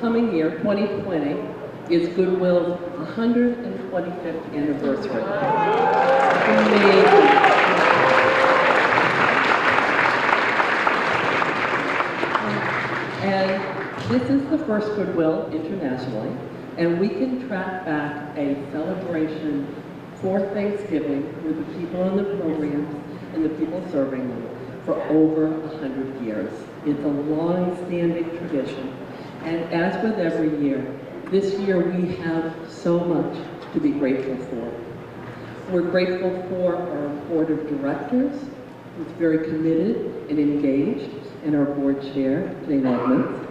coming year, 2020, is Goodwill's 125th anniversary. Amazing. And this is the first Goodwill internationally, and we can track back a celebration for Thanksgiving with the people in the programs and the people serving them for over 100 years. It's a long-standing tradition, and as with every year, this year we have so much to be grateful for. We're grateful for our board of directors, who's very committed and engaged, and our board chair, Jane Edmonds.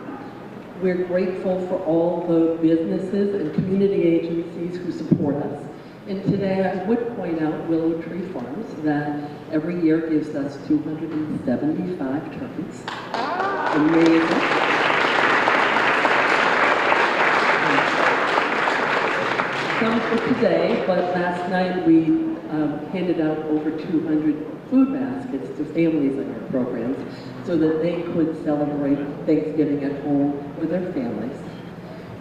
We're grateful for all the businesses and community agencies who support us. And today I would point out Willow Tree Farms that every year gives us 275 turkeys. Amazing. Some for today, but last night we handed out over 200 food baskets to families in our programs so that they could celebrate Thanksgiving at home with their families.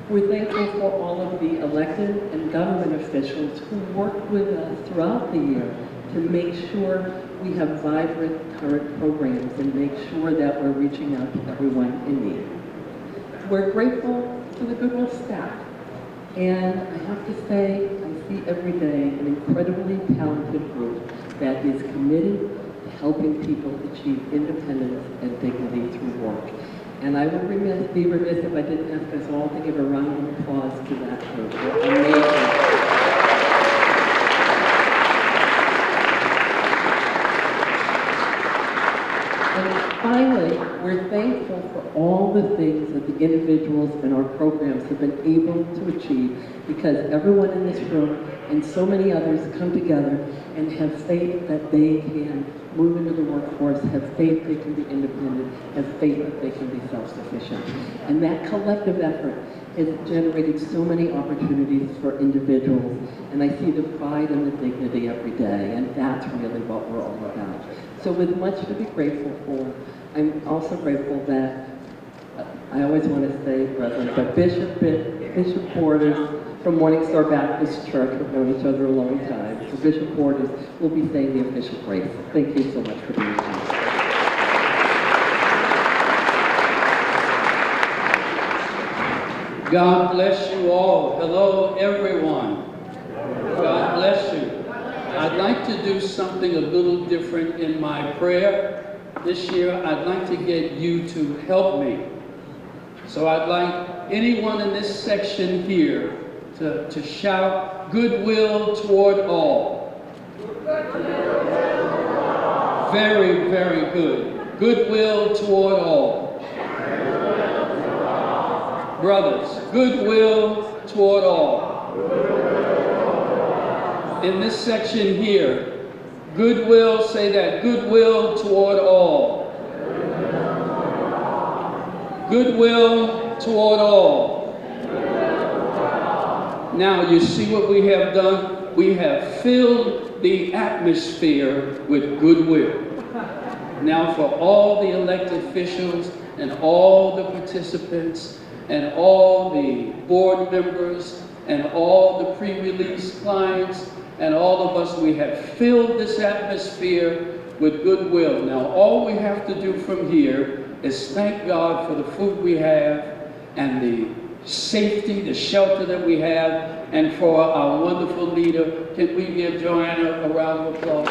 We're thankful for all of the elected and government officials who work with us throughout the year to make sure we have vibrant current programs and make sure that we're reaching out to everyone in need. We're grateful to the Goodwill staff. And I have to say, I see every day an incredibly talented group that is committed to helping people achieve independence and dignity through work. And I would be remiss if I didn't ask us all to give a round of applause to that group. They're amazing. And finally, we're thankful for all the things that the individuals in our programs have been able to achieve, because everyone in this room and so many others come together and have faith that they can move into the workforce, have faith they can be independent, have faith that they can be self-sufficient. And that collective effort has generated so many opportunities for individuals, and I see the pride and the dignity every day, and that's really what we're all about. So with much to be grateful for, I'm also grateful that, I always want to say Reverend, but Bishop Porters from Morningstar Baptist Church, we've known each other a long time, so Bishop Porters will be saying the official grace. Thank you so much for being here. God bless you all. Hello, everyone. God bless you. I'd like to do something a little different in my prayer. This year, I'd like to get you to help me. So I'd like anyone in this section here to shout, goodwill toward all. Very, very good. Goodwill toward all. Brothers, goodwill toward all. In this section here, goodwill, say that, goodwill toward all. Goodwill toward all. Now, you see what we have done? We have filled the atmosphere with goodwill. Now, for all the elected officials and all the participants and all the board members and all the pre-release clients and all of us, we have filled this atmosphere with goodwill. Now, all we have to do from here is thank God for the food we have and the safety, the shelter that we have, and for our wonderful leader. Can we give Joanna a round of applause?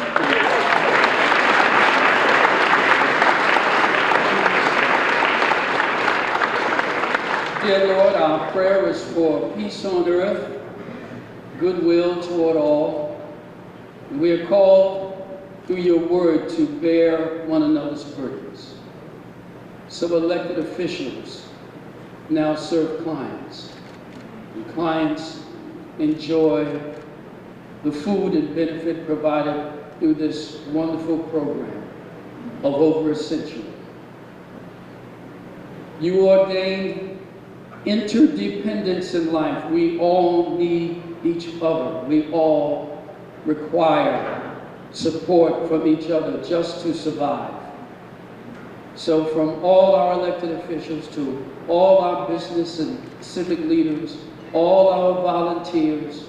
Dear Lord, our prayer is for peace on earth, goodwill toward all. We are called through your word to bear one another's burdens. So elected officials now serve clients, and clients enjoy the food and benefit provided through this wonderful program of over a century. You ordained interdependence in life. We all need each other. We all require support from each other just to survive. So from all our elected officials to all our business and civic leaders, all our volunteers,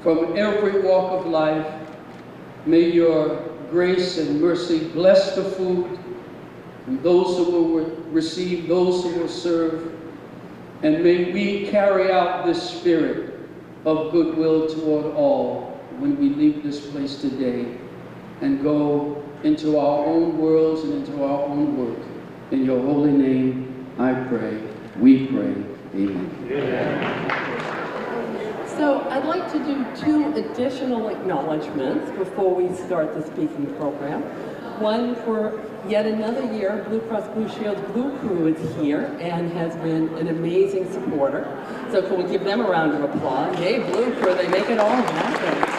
from every walk of life, may your grace and mercy bless the food, and those who will receive, those who will serve, and may we carry out this spirit of goodwill toward all when we leave this place today and go into our own worlds and into our own work. In your holy name, I pray, we pray, amen. So I'd like to do 2 additional acknowledgments before we start the speaking program. One, for yet another year, Blue Cross Blue Shield's Blue Crew is here and has been an amazing supporter. So can we give them a round of applause? Yay, Blue Crew, they make it all happen.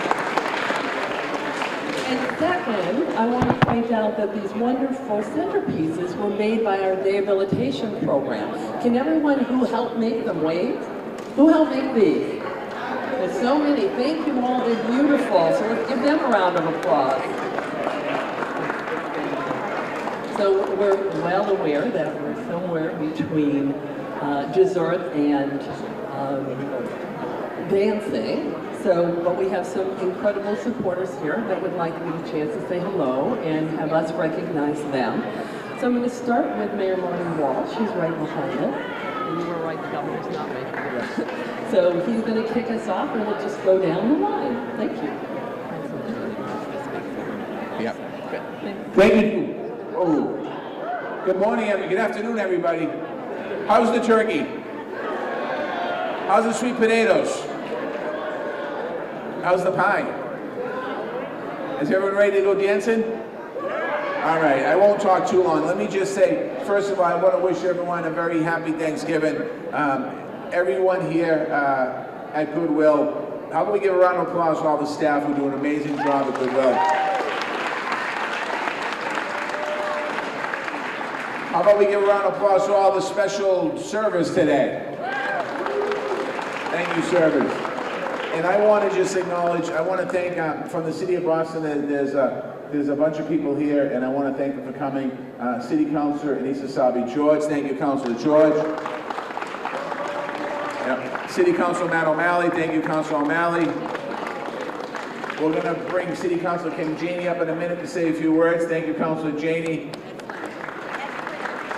And second, I want to point out that these wonderful centerpieces were made by our rehabilitation program. Can everyone who helped make them wave? Who helped make these? There's so many. Thank you all. They're beautiful. So let's give them a round of applause. So we're well aware that we're somewhere between dessert and dancing. So, but we have some incredible supporters here that would like me a chance to say hello and have us recognize them. So I'm going to start with Mayor Martin Walsh. She's right behind us. And you were right, the governor's not making it. So he's going to kick us off and we'll just go down the line. Thank you. Yeah. Thank you. Oh. Good morning, good afternoon, everybody. How's the turkey? How's the sweet potatoes? How's the pie? Is everyone ready to go dancing? All right, I won't talk too long. Let me just say, first of all, I want to wish everyone a very happy Thanksgiving. Everyone here at Goodwill, how about we give a round of applause to all the staff who do an amazing job at Goodwill. How about we give a round of applause to all the special servers today? Thank you, servers. And I want to just acknowledge, I want to thank, from the city of Boston, there's a bunch of people here, and I want to thank them for coming. City Councilor Annissa Essaibi George, thank you, Councilor George. Yep. City Councilor Matt O'Malley, thank you, Councilor O'Malley. We're going to bring City Councilor Janey up in a minute to say a few words. Thank you, Councilor Janey.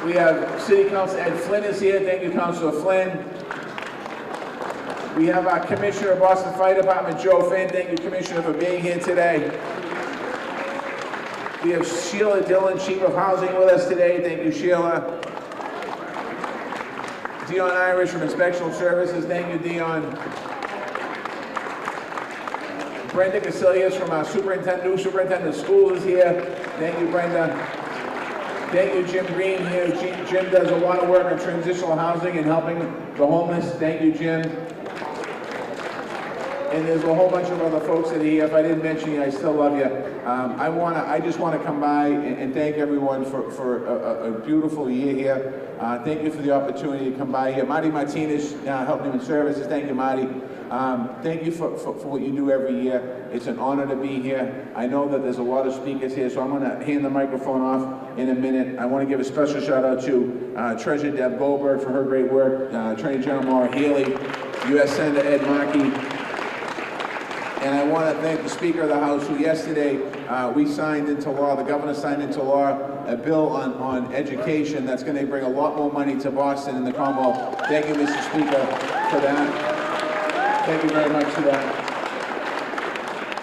We have City Councilor Ed Flynn is here. Thank you, Councilor Flynn. We have our Commissioner of Boston Fire Department, Joe Finn. Thank you, Commissioner, for being here today. We have Sheila Dillon, Chief of Housing, with us today. Thank you, Sheila. Dion Irish from Inspectional Services. Thank you, Dion. Brenda Casillas from our new Superintendent of Schools is here. Thank you, Brenda. Thank you, Jim Green here. Jim does a lot of work on transitional housing and helping the homeless. Thank you, Jim. And there's a whole bunch of other folks that are here. If I didn't mention you, I still love you. I just want to come by and thank everyone for a beautiful year here. Thank you for the opportunity to come by here. Marty Martinez helped me with services. Thank you, Marty. Thank you for what you do every year. It's an honor to be here. I know that there's a lot of speakers here, so I'm going to hand the microphone off in a minute. I want to give a special shout out to Treasurer Deb Goldberg for her great work, Attorney General Maura Healey, U.S. Senator Ed Markey. And I want to thank the Speaker of the House, who yesterday we signed into law, the governor signed into law, a bill on education that's going to bring a lot more money to Boston and the Commonwealth. Thank you, Mr. Speaker, for that. Thank you very much for that.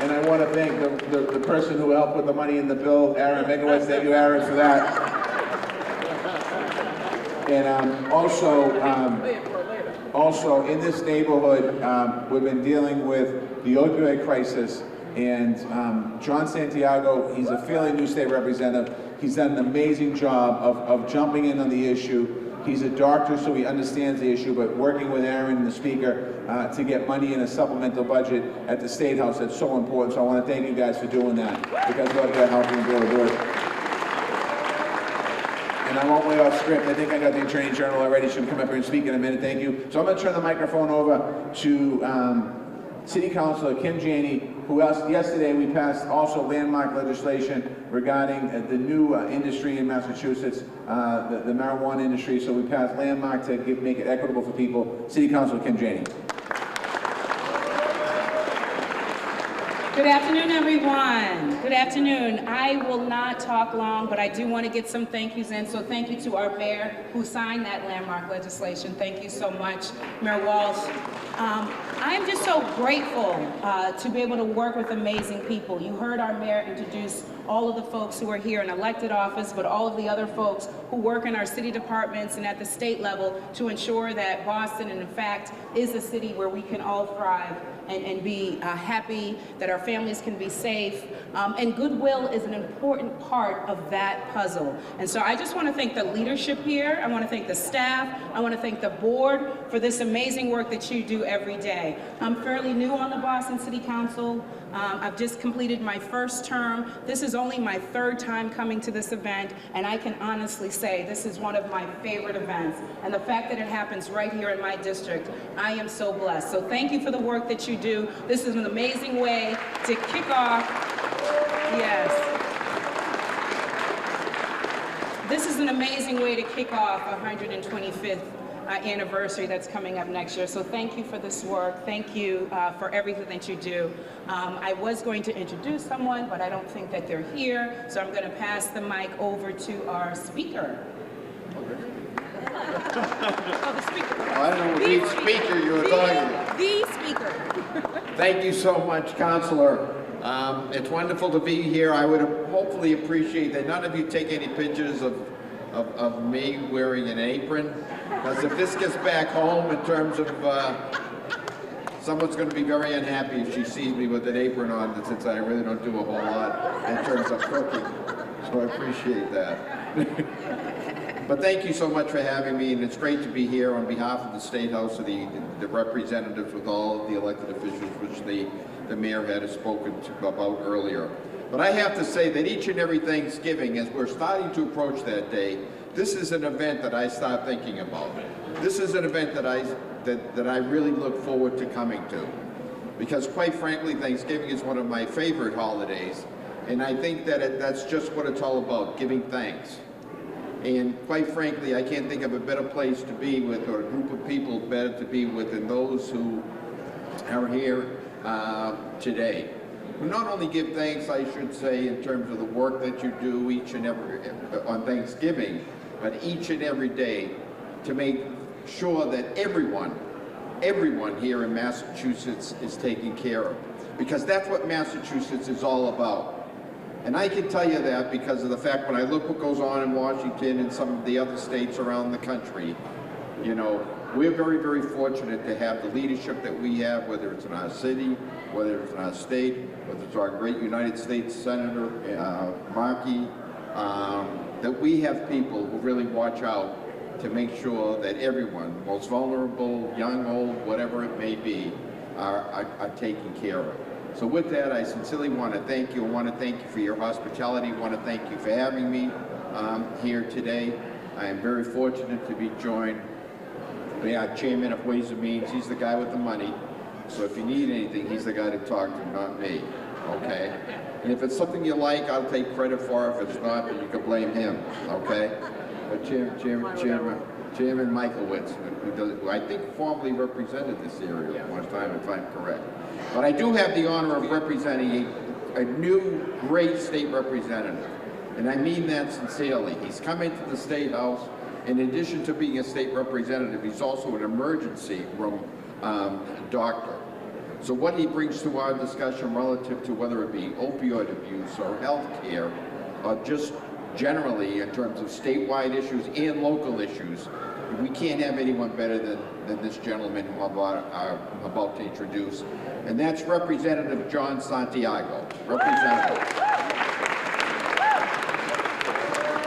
And I want to thank the person who helped with the money in the bill, Aaron Megawitz. Thank you, Aaron, for that. And also in this neighborhood, we've been dealing with the opioid crisis, and Jon Santiago, he's a fairly new state representative. He's done an amazing job of jumping in on the issue. He's a doctor, so he understands the issue, but working with Aaron and the Speaker to get money in a supplemental budget at the State House, that's so important. So I want to thank you guys for doing that, because we're going to help you be able to do it. And I won't way off script. I think I got the Attorney General already. She'll come up here and speak in a minute. Thank you. So I'm going to turn the microphone over to City Councilor Kim Janey, who else, yesterday we passed also landmark legislation regarding the new industry in Massachusetts, the marijuana industry. So we passed landmark to make it equitable for people. City Councilor Kim Janey. Good afternoon, everyone. Good afternoon. I will not talk long, but I do want to get some thank yous in. So thank you to our mayor who signed that landmark legislation. Thank you so much, Mayor Walsh. I am just so grateful to be able to work with amazing people. You heard our mayor introduce all of the folks who are here in elected office, but all of the other folks who work in our city departments and at the state level to ensure that Boston, in fact, is a city where we can all thrive and be happy, that our families can be safe. And Goodwill is an important part of that puzzle. And so I just want to thank the leadership here. I want to thank the staff. I want to thank the board for this amazing work that you do every day. I'm fairly new on the Boston City Council. I've just completed my first term. This is only my third time coming to this event, and I can honestly say this is one of my favorite events. And the fact that it happens right here in my district, I am so blessed. So thank you for the work that you do. This is an amazing way to kick off. Yes. This is an amazing way to kick off 125th anniversary that's coming up next year. So thank you for this work. Thank you for everything that you do. I was going to introduce someone, but I don't think that they're here. So I'm going to pass the mic over to our speaker. Oh, the speaker. I don't know which speaker you were talking about. The speaker. Thank you so much, Councilor. It's wonderful to be here. I would hopefully appreciate that none of you take any pictures of me wearing an apron, because if this gets back home in terms of someone's going to be very unhappy if she sees me with an apron on, since I really don't do a whole lot in terms of cooking. So I appreciate that. But thank you so much for having me, and it's great to be here on behalf of the State House of the representatives with all of the elected officials, which the mayor had spoken about earlier. But I have to say that each and every Thanksgiving, as we're starting to approach that day, this is an event that I start thinking about. This is an event that I really look forward to coming to. Because quite frankly, Thanksgiving is one of my favorite holidays. And I think that that's just what it's all about, giving thanks. And quite frankly, I can't think of a better place to be with, or a group of people better to be with than those who are here today. We not only give thanks, I should say, in terms of the work that you do each and every on Thanksgiving, but each and every day to make sure that everyone here in Massachusetts is taken care of. Because that's what Massachusetts is all about. And I can tell you that because of the fact when I look what goes on in Washington and some of the other states around the country, you know, we're very, very fortunate to have the leadership that we have, whether it's in our city, whether it's in our state, whether it's our great United States Senator Markey, that we have people who really watch out to make sure that everyone, most vulnerable, young, old, whatever it may be, are taken care of. So with that, I sincerely want to thank you. I want to thank you for your hospitality. I want to thank you for having me here today. I am very fortunate to be joined by our Chairman of Ways and Means. He's the guy with the money. So if you need anything, he's the guy to talk to, not me. Okay? And if it's something you like, I'll take credit for it. If it's not, then you can blame him. Okay? But Chairman Michaelwitz, who I think formerly represented this area at one time, if I'm correct. But I do have the honor of representing a new great state representative. And I mean that sincerely. He's come into the State House. In addition to being a state representative, he's also an emergency room doctor. So what he brings to our discussion relative to whether it be opioid abuse or health care, or just generally in terms of statewide issues and local issues, we can't have anyone better than this gentleman who I'm about to introduce. And that's Representative Jon Santiago. Representative.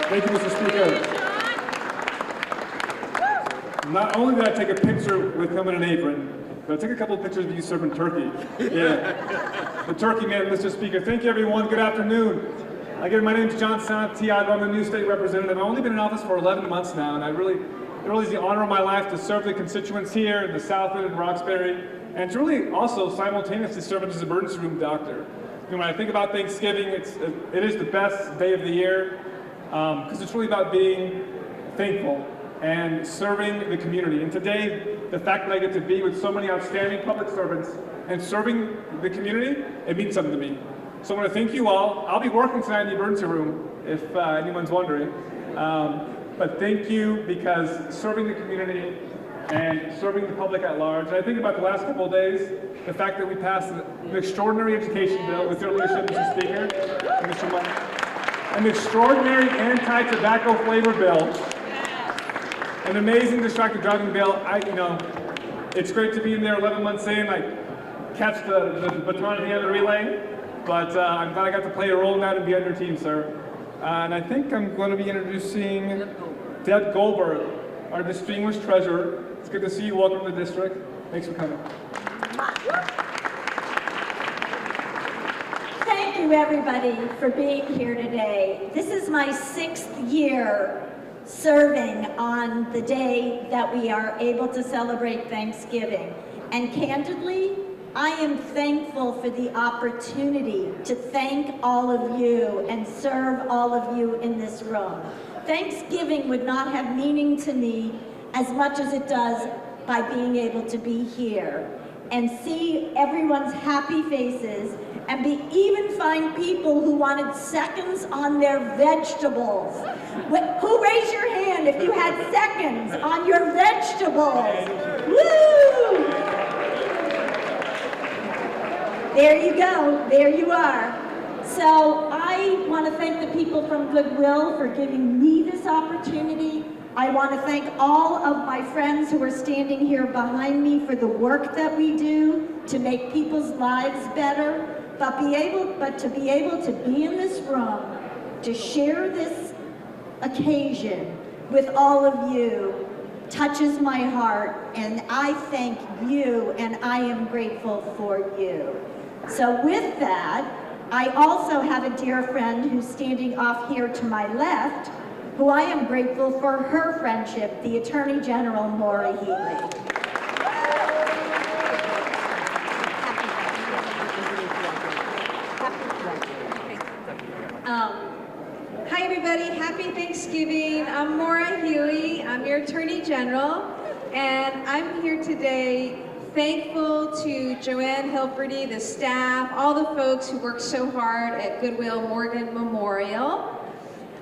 Thank you, Mr. Speaker. Not only did I take a picture with him in an apron, but I took a couple of pictures of you serving turkey. Yeah. The turkey man, Mr. Speaker. Thank you, everyone. Good afternoon. Again, my name is Jon Santiago. I'm the new state representative. I've only been in office for 11 months now, and it really is the honor of my life to serve the constituents here in the South End and Roxbury. and to really also simultaneously serve as an emergency room doctor. When I think about Thanksgiving, it is the best day of the year because it's really about being thankful and serving the community. And today, the fact that I get to be with so many outstanding public servants and serving the community, it means something to me. So I want to thank you all. I'll be working tonight in the emergency room, if anyone's wondering. But thank you, because serving the community and serving the public at large. And I think about the last couple of days, the fact that we passed an extraordinary education bill with your leadership, Mr. Speaker, and Mr. Money, an extraordinary anti-tobacco flavor bill, an amazing distracted driving bill. It's great to be in there 11 months in, catch the baton at the end of the relay, but I'm glad I got to play a role in that and be on your team, sir. And I think I'm going to be introducing Deb Goldberg, our distinguished treasurer. It's good to see you. Welcome to the district. Thanks for coming. Thank you, everybody, for being here today. This is my 6th year serving on the day that we are able to celebrate Thanksgiving. And candidly, I am thankful for the opportunity to thank all of you and serve all of you in this room. Thanksgiving would not have meaning to me as much as it does by being able to be here and see everyone's happy faces and even find people who wanted seconds on their vegetables. Who raised your hand if you had seconds on your vegetables? Woo! There you go, there you are. So I want to thank the people from Goodwill for giving me this opportunity. I want to thank all of my friends who are standing here behind me for the work that we do to make people's lives better, but to be able to be in this room, to share this occasion with all of you touches my heart, and I thank you, and I am grateful for you. So with that, I also have a dear friend who's standing off here to my left, who I am grateful for her friendship, the Attorney General Maura Healey. Hi everybody, happy Thanksgiving. I'm Maura Healey, I'm your Attorney General, and I'm here today thankful to Joanne Hilferty, the staff, all the folks who work so hard at Goodwill Morgan Memorial.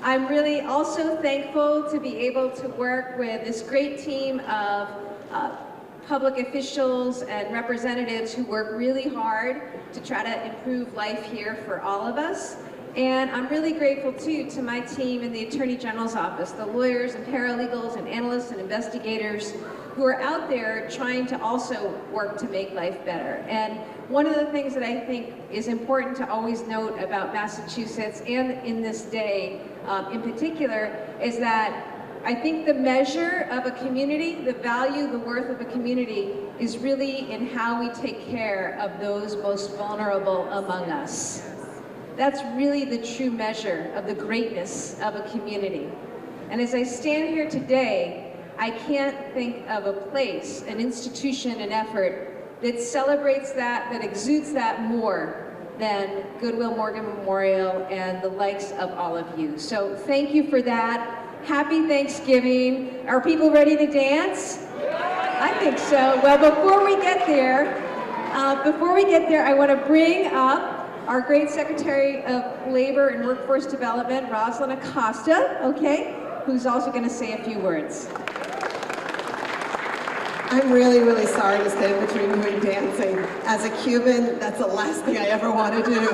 I'm really also thankful to be able to work with this great team of public officials and representatives who work really hard to try to improve life here for all of us. And I'm really grateful too to my team in the Attorney General's office, the lawyers and paralegals and analysts and investigators who are out there trying to also work to make life better. And one of the things that I think is important to always note about Massachusetts and in this day in particular is that I think the measure of a community, the value, the worth of a community is really in how we take care of those most vulnerable among us. That's really the true measure of the greatness of a community. And as I stand here today, I can't think of a place, an institution, an effort that celebrates that, that exudes that more than Goodwill Morgan Memorial and the likes of all of you. So thank you for that. Happy Thanksgiving. Are people ready to dance? I think so. Well, before we get there, I want to bring up our great Secretary of Labor and Workforce Development, Rosalind Acosta, okay, who's also going to say a few words. I'm really, really sorry to stand between you and dancing. As a Cuban, that's the last thing I ever want to do.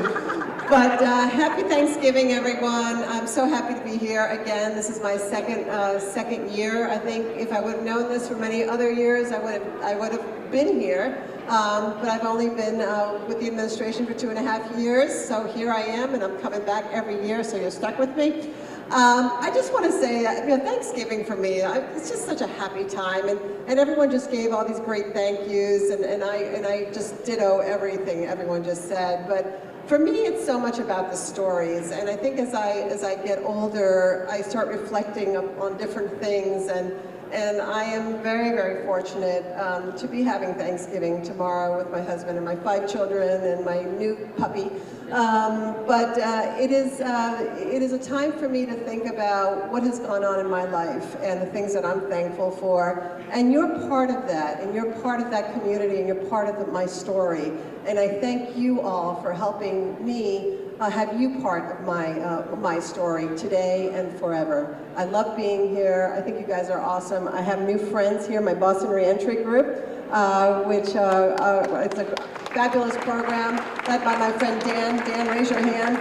But happy Thanksgiving, everyone. I'm so happy to be here again. This is my second year. I think if I would have known this for many other years, I would have been here. But I've only been with the administration for 2.5 years, so here I am, and I'm coming back every year, so you're stuck with me. I just want to say, Thanksgiving for me, it's just such a happy time, and everyone just gave all these great thank yous, and I just ditto everything everyone just said. But for me, it's so much about the stories, and I think as I get older, I start reflecting on different things, and And I am very, very fortunate to be having Thanksgiving tomorrow with my husband and my 5 children and my new puppy. But it is a time for me to think about what has gone on in my life and the things that I'm thankful for. And you're part of that, and you're part of that community, and you're part of my story. And I thank you all for helping me have you part of my story today and forever. I love being here. I think you guys are awesome. I have new friends here, my Boston Reentry Group, which it's a fabulous program led by my friend Dan. Dan, raise your hand.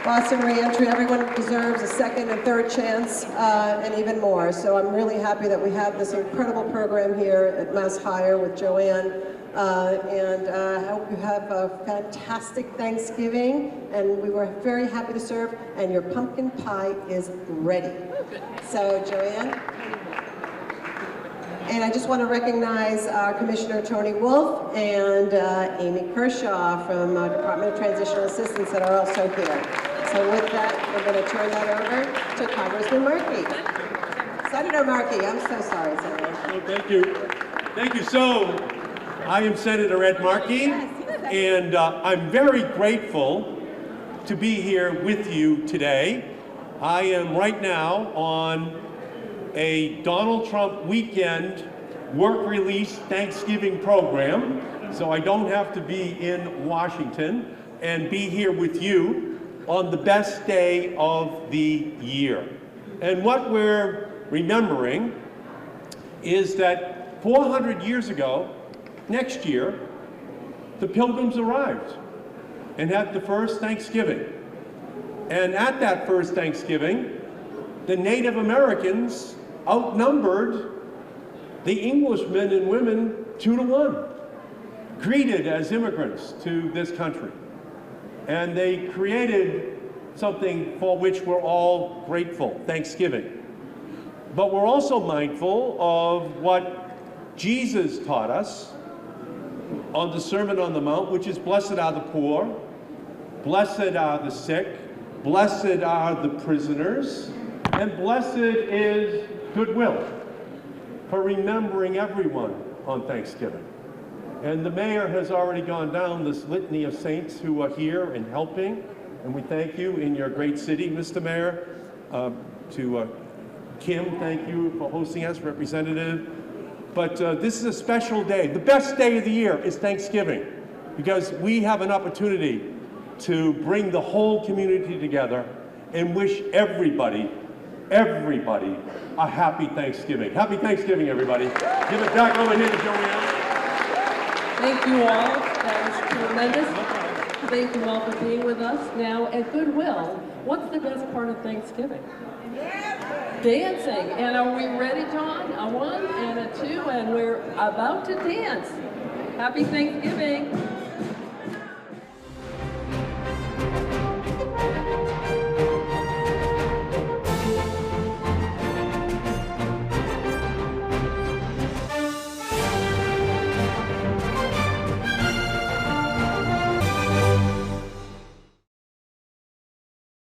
Boston Reentry, everyone deserves a second and third chance, and even more. So I'm really happy that we have this incredible program here at Mass Hire with Joanne. And I hope you have a fantastic Thanksgiving, and we were very happy to serve, and your pumpkin pie is ready. So, Joanne. And I just want to recognize Commissioner Tony Wolf and Amy Kershaw from Department of Transitional Assistance that are also here. So with that, we're going to turn that over to Congressman Markey. Senator Markey, I'm so sorry, Senator. Oh, thank you. Thank you. So, I am Senator Ed Markey, and I'm very grateful to be here with you today. I am right now on a Donald Trump weekend work release Thanksgiving program, so I don't have to be in Washington and be here with you on the best day of the year. And what we're remembering is that 400 years ago, next year, the Pilgrims arrived and had the first Thanksgiving. And at that first Thanksgiving, the Native Americans outnumbered the Englishmen and women 2-to-1, greeted as immigrants to this country. And they created something for which we're all grateful, Thanksgiving. But we're also mindful of what Jesus taught us on the Sermon on the Mount, which is blessed are the poor, blessed are the sick, blessed are the prisoners, and blessed is goodwill, for remembering everyone on Thanksgiving. And the mayor has already gone down this litany of saints who are here and helping, and we thank you in your great city, Mr. Mayor. To Kim, thank you for hosting us, Representative. But this is a special day. The best day of the year is Thanksgiving, because we have an opportunity to bring the whole community together and wish everybody a happy Thanksgiving. Happy Thanksgiving, everybody. Give it back over here to Joanne. Thank you all. That was tremendous. Thank you all for being with us. Now, at Goodwill, what's the best part of Thanksgiving? Dancing. And are we ready, John? A 1 and a 2, and we're about to dance. Happy Thanksgiving.